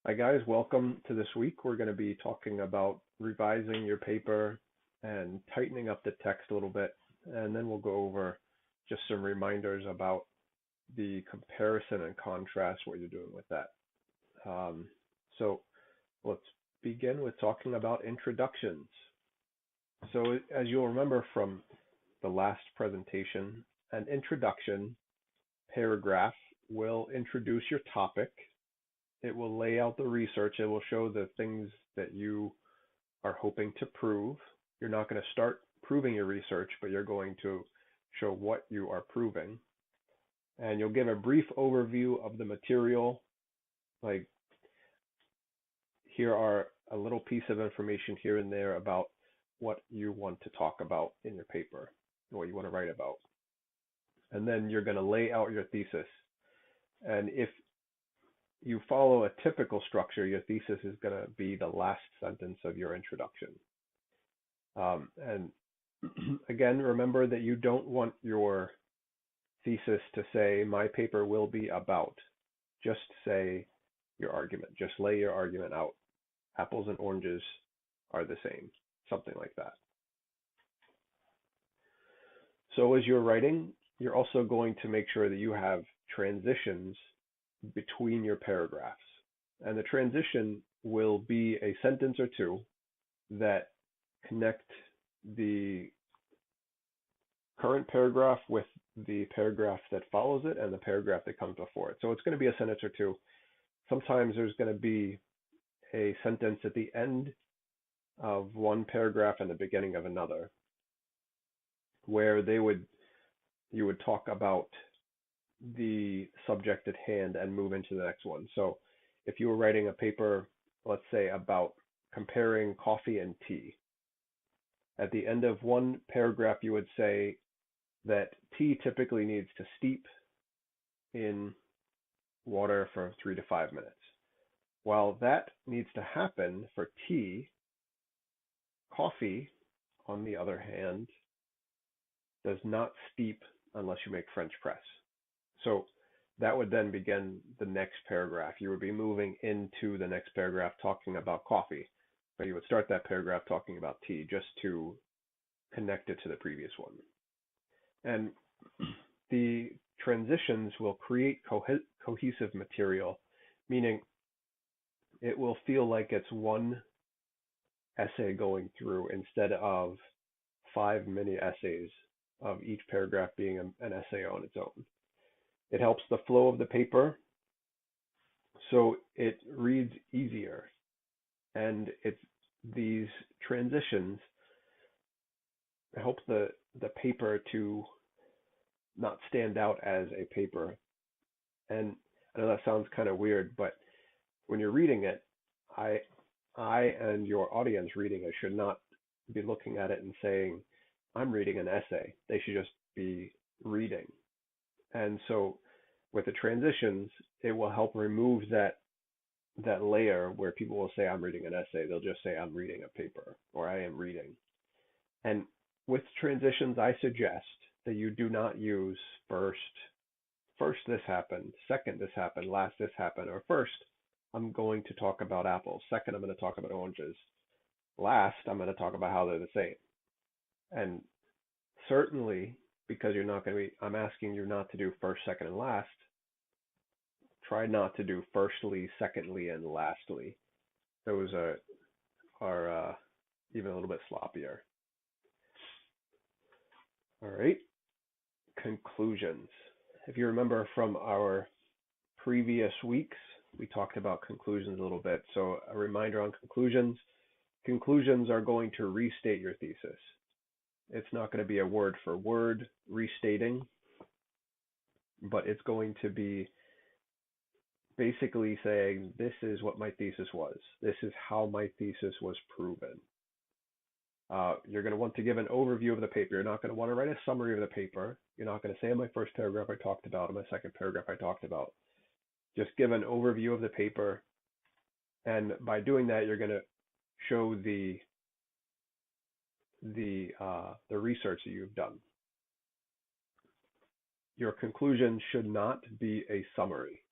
Hi guys, welcome to this week. We're going to be talking about revising your paper and tightening up the text a little bit, and then we'll go over just some reminders about the comparison and contrast, what you're doing with that. Um, so let's begin with talking about introductions. So as you'll remember from the last presentation, an introduction paragraph will introduce your topic. It will lay out the research. It will show the things that you are hoping to prove. You're not going to start proving your research, but you're going to show what you are proving. And you'll give a brief overview of the material. Like, here are a little piece of information here and there about what you want to talk about in your paper, what you want to write about. And then you're going to lay out your thesis. And if you follow a typical structure, your thesis is going to be the last sentence of your introduction. And again, remember that you don't want your thesis to say, my paper will be about. Just say your argument. Just lay your argument out. Apples and oranges are the same. Something like that. So as you're writing, you're also going to make sure that you have transitions between your paragraphs. And the transition will be a sentence or two that connect the current paragraph with the paragraph that follows it and the paragraph that comes before it. So it's going to be a sentence or two. Sometimes there's going to be a sentence at the end of one paragraph and the beginning of another, where you would talk about the subject at hand and move into the next one. So if you were writing a paper, let's say about comparing coffee and tea, at the end of one paragraph you would say that tea typically needs to steep in water for 3 to 5 minutes. While that needs to happen for tea, coffee, on the other hand, does not steep unless you make French press. So that would then begin the next paragraph. You would be moving into the next paragraph talking about coffee, but you would start that paragraph talking about tea just to connect it to the previous one. And the transitions will create cohesive material, meaning it will feel like it's one essay going through instead of 5 mini essays of each paragraph being an essay on its own. It helps the flow of the paper, so it reads easier. And these transitions help the paper to not stand out as a paper. And I know that sounds kind of weird, but when you're reading it, I and your audience reading it should not be looking at it and saying, I'm reading an essay. They should just be reading. And so with the transitions, it will help remove that layer where people will say, I'm reading an essay. They'll just say, I'm reading a paper, or I am reading. And with transitions, I suggest that you do not use first this happened, second this happened, last this happened, or first I'm going to talk about apples, second I'm going to talk about oranges, last I'm going to talk about how they're the same. And certainly, because I'm asking you not to do first, second, and last, try not to do firstly, secondly, and lastly. Those are even a little bit sloppier. All right, conclusions. If you remember from our previous weeks, we talked about conclusions a little bit. So a reminder on conclusions. Conclusions are going to restate your thesis. It's not going to be a word for word restating, but it's going to be basically saying, this is what my thesis was. This is how my thesis was proven. You're going to want to give an overview of the paper. You're not going to want to write a summary of the paper. You're not going to say in my first paragraph I talked about, in my second paragraph I talked about. Just give an overview of the paper. And by doing that, you're going to show the research that you've done. Your conclusion should not be a summary.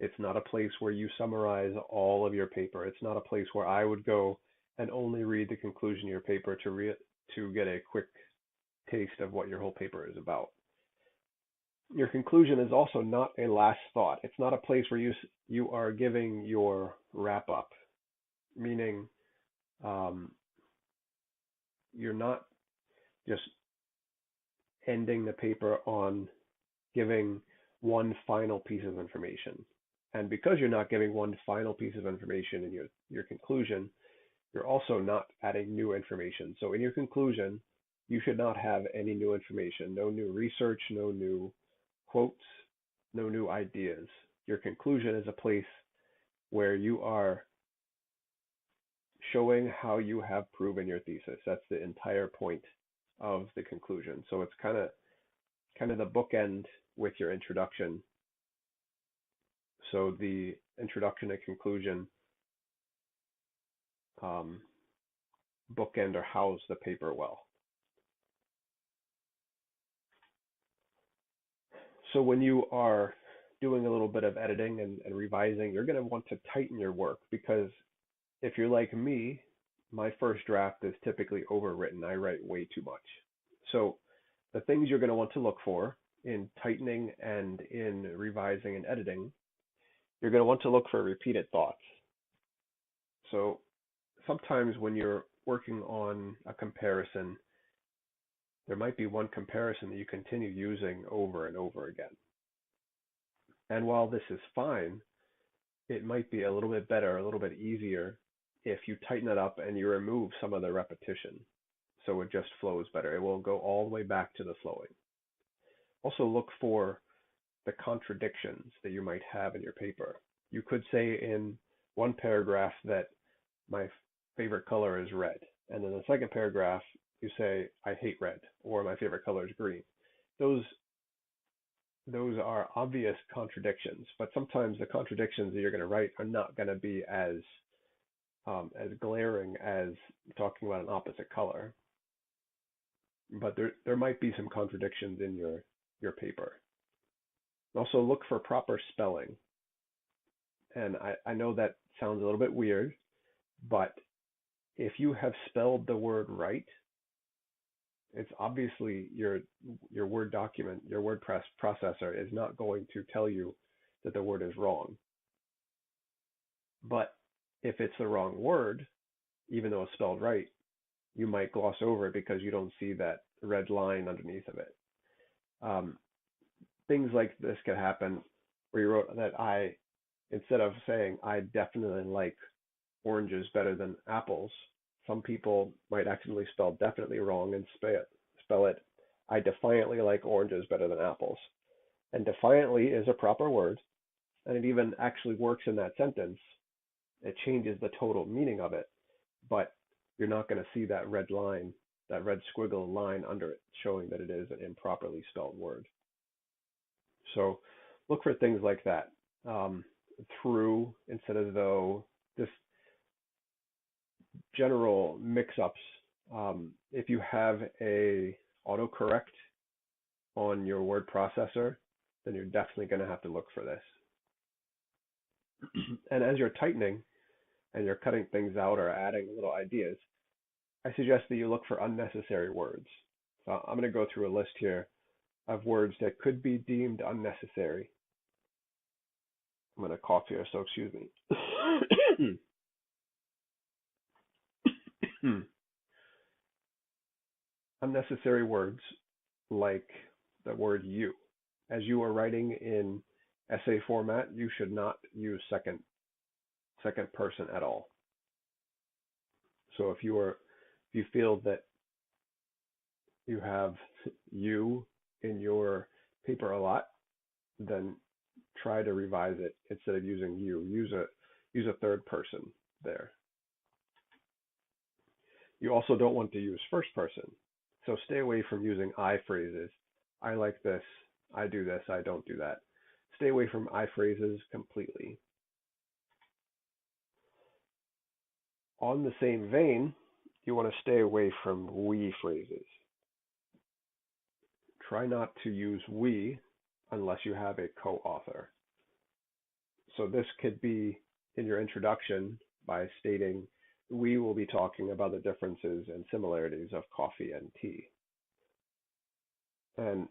It's not a place where you summarize all of your paper. It's not a place where I would go and only read the conclusion of your paper to get a quick taste of what your whole paper is about. Your conclusion is also not a last thought. It's not a place where you are giving your wrap up, meaning um, you're not just ending the paper on giving one final piece of information. And because you're not giving one final piece of information in your conclusion, you're also not adding new information. So in your conclusion, you should not have any new information, no new research, no new quotes, no new ideas. Your conclusion is a place where you are showing how you have proven your thesis. That's the entire point of the conclusion. So it's kind of the bookend with your introduction. So the introduction and conclusion bookend or house the paper well. So when you are doing a little bit of editing and revising, you're going to want to tighten your work because if you're like me, my first draft is typically overwritten. I write way too much. So the things you're going to want to look for in tightening and in revising and editing, you're going to want to look for repeated thoughts. So sometimes when you're working on a comparison, there might be one comparison that you continue using over and over again. And while this is fine, it might be a little bit better, a little bit easier if you tighten it up and you remove some of the repetition. So it just flows better. It will go all the way back to the flowing. Also look for the contradictions that you might have in your paper. You could say in one paragraph that my favorite color is red. And in the second paragraph, you say, I hate red, or my favorite color is green. Those are obvious contradictions, but sometimes the contradictions that you're going to write are not going to be as glaring as talking about an opposite color. But there might be some contradictions in your paper. Also look for proper spelling. And I know that sounds a little bit weird, but if you have spelled the word right, it's obviously your Word document, your WordPress processor is not going to tell you that the word is wrong. But if it's the wrong word, even though it's spelled right, you might gloss over it because you don't see that red line underneath of it. Things like this could happen where you wrote that instead of saying I definitely like oranges better than apples, some people might accidentally spell definitely wrong and spell it I defiantly like oranges better than apples. And defiantly is a proper word, and it even actually works in that sentence. It changes the total meaning of it, but you're not going to see that red line, that red squiggle line under it, showing that it is an improperly spelled word. So look for things like that. Through instead of though, this general mix-ups. If you have a autocorrect on your word processor, then you're definitely going to have to look for this. And as you're tightening and you're cutting things out or adding little ideas, I suggest that you look for unnecessary words. So I'm going to go through a list here of words that could be deemed unnecessary. I'm going to cough here, so excuse me. Unnecessary words like the word you. As you are writing in essay format, you should not use second person at all. So if you feel that you have you in your paper a lot, then try to revise it. Instead of using you, use a third person there. You also don't want to use first person. So stay away from using I phrases. I like this, I do this, I don't do that. Stay away from I phrases completely. On the same vein, you want to stay away from we phrases. Try not to use we unless you have a co-author. So this could be in your introduction by stating, we will be talking about the differences and similarities of coffee and tea. And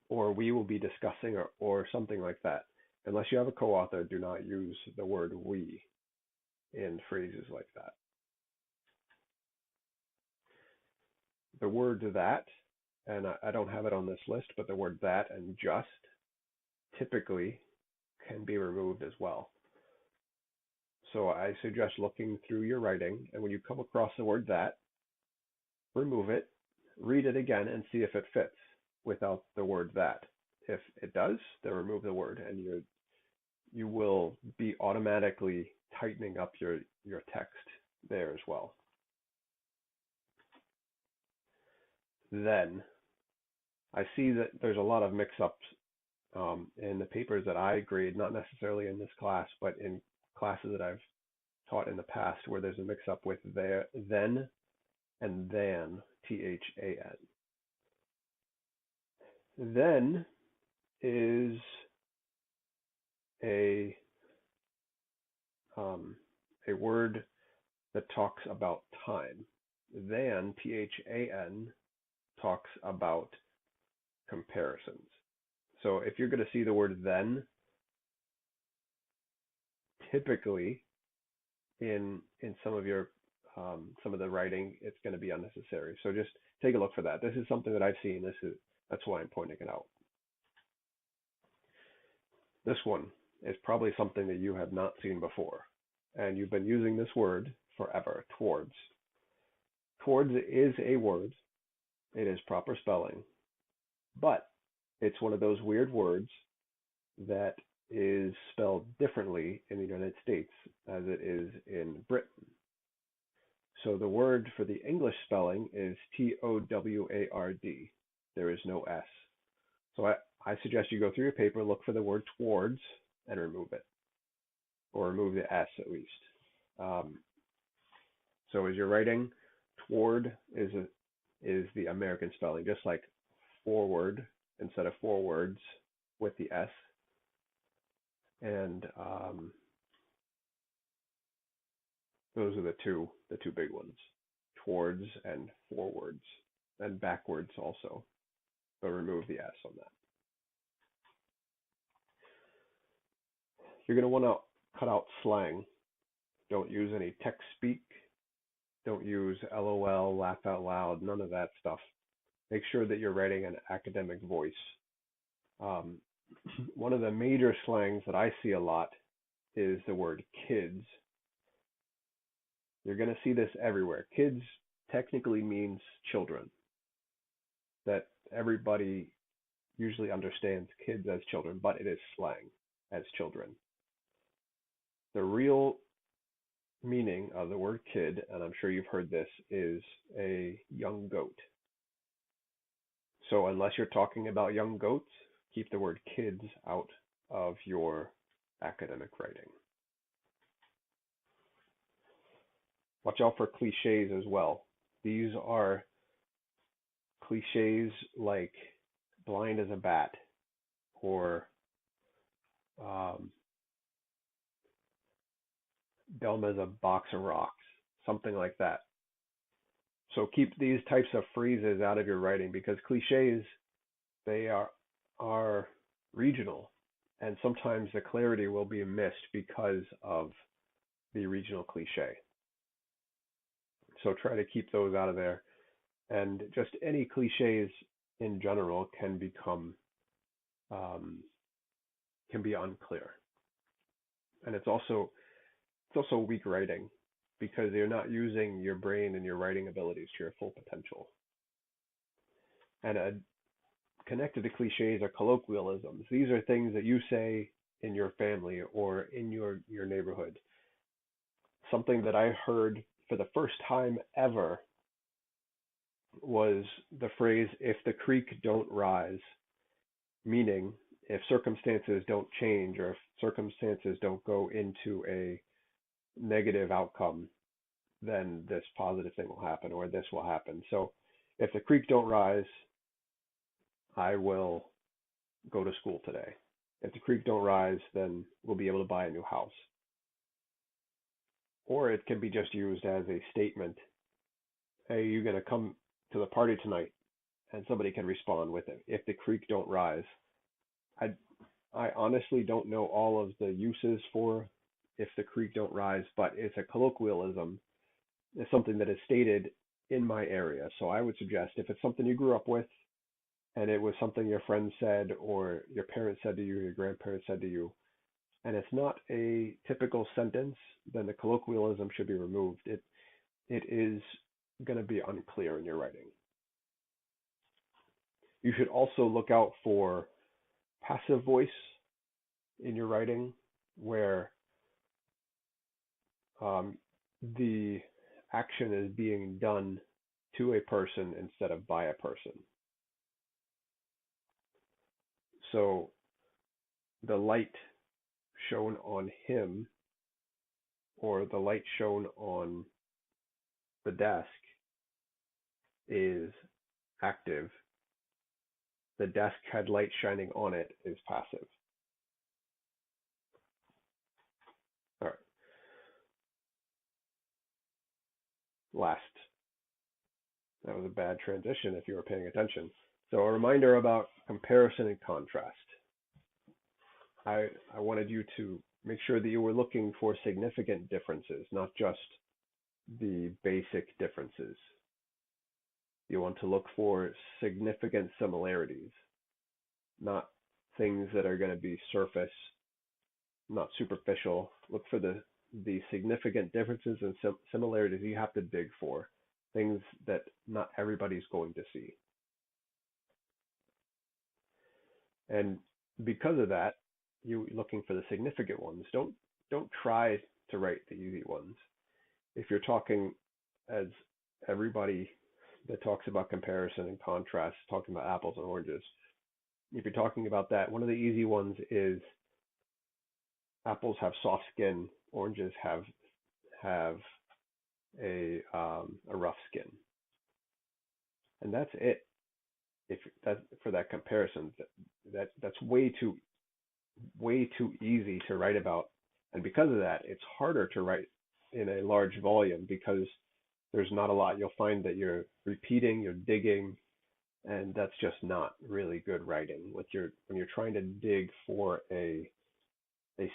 or we will be discussing, or something like that. Unless you have a co-author, do not use the word we in phrases like that. The word that, and I don't have it on this list, but the word that and just typically can be removed as well. So I suggest looking through your writing, and when you come across the word that, remove it, read it again, and see if it fits without the word that. If it does, then remove the word, and you will be automatically tightening up your text there as well. Then, I see that there's a lot of mix-ups in the papers that I grade, not necessarily in this class, but in classes that I've taught in the past, where there's a mix-up with there, then, and than, T-H-A-N. Then is a word that talks about time. Than, T-H-A-N, talks about comparisons. So if you're going to see the word then, typically in some of your some of the writing, it's going to be unnecessary. So just take a look for that. This is something that I've seen. That's why I'm pointing it out. This one is probably something that you have not seen before, and you've been using this word forever. Towards. Towards is a word. It is proper spelling, but it's one of those weird words that is spelled differently in the United States as it is in Britain. So the word for the English spelling is T-O-W-A-R-D. There is no S. So I suggest you go through your paper, look for the word towards, and remove it, or remove the S at least. So as you're writing, toward is the American spelling, just like forward instead of forwards with the S. And those are the two big ones, towards and forwards, and backwards also, but remove the S on that. You're going to want to cut out slang. Don't use any text speak. Don't use LOL, laugh out loud, none of that stuff. Make sure that you're writing an academic voice. One of the major slangs that I see a lot is the word kids. You're going to see this everywhere. Kids technically means children. That everybody usually understands kids as children, but it is slang as children. The real meaning of the word kid, and I'm sure you've heard this, is a young goat. So unless you're talking about young goats, keep the word kids out of your academic writing. Watch out for cliches as well. These are cliches like blind as a bat, or dumb as a box of rocks, something like that. So keep these types of phrases out of your writing, because cliches, they are regional, and sometimes the clarity will be missed because of the regional cliche. So try to keep those out of there. And just any cliches in general can become can be unclear. And it's also weak writing, because you're not using your brain and your writing abilities to your full potential. And connected to cliches are colloquialisms. These are things that you say in your family or in your neighborhood. Something that I heard for the first time ever was the phrase, if the creek don't rise, meaning if circumstances don't change, or if circumstances don't go into a negative outcome, then this positive thing will happen, or this will happen. So if the creek don't rise, I will go to school today. If the creek don't rise, then we'll be able to buy a new house. Or it can be just used as a statement. Hey, you're going to come to the party tonight, and somebody can respond with it. If the creek don't rise, I I honestly don't know all of the uses for if the creek don't rise, but it's a colloquialism. It's something that is stated in my area. So I would suggest if it's something you grew up with and it was something your friend said or your parents said to you, your grandparents said to you, and it's not a typical sentence, then the colloquialism should be removed. It is going to be unclear in your writing. You should also look out for passive voice in your writing where um, the action is being done to a person instead of by a person. So the light shown on him or the light shown on the desk is active. The desk had light shining on it is passive. All right. Last. That was a bad transition if you were paying attention. So a reminder about comparison and contrast. I wanted you to make sure that you were looking for significant differences, not just the basic differences. You want to look for significant similarities, not things that are going to be surface, not superficial. Look for the significant differences and similarities you have to dig for, things that not everybody's going to see. And because of that, you looking for the significant ones. Don't try to write the easy ones. If you're talking as everybody that talks about comparison and contrast, talking about apples and oranges, if you're talking about that, one of the easy ones is apples have soft skin, oranges have a rough skin, and that's it. If that for that comparison, that's way too easy to write about, and because of that, it's harder to write in a large volume because there's not a lot. You'll find that you're repeating, you're digging, and that's just not really good writing. When you're trying to dig for a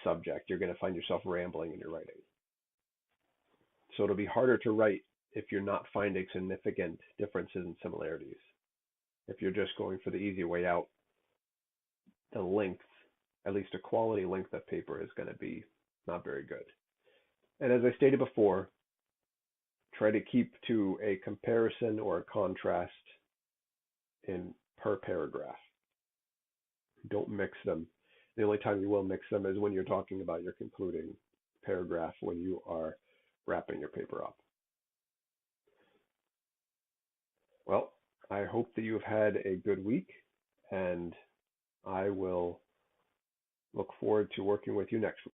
subject, you're going to find yourself rambling in your writing. So it'll be harder to write if you're not finding significant differences and similarities. If you're just going for the easy way out, the length, at least a quality length of paper, is going to be not very good. And as I stated before, try to keep to a comparison or a contrast in per paragraph. Don't mix them. The only time you will mix them is when you're talking about your concluding paragraph when you are wrapping your paper up. Well, I hope that you've had a good week, and I will look forward to working with you next week.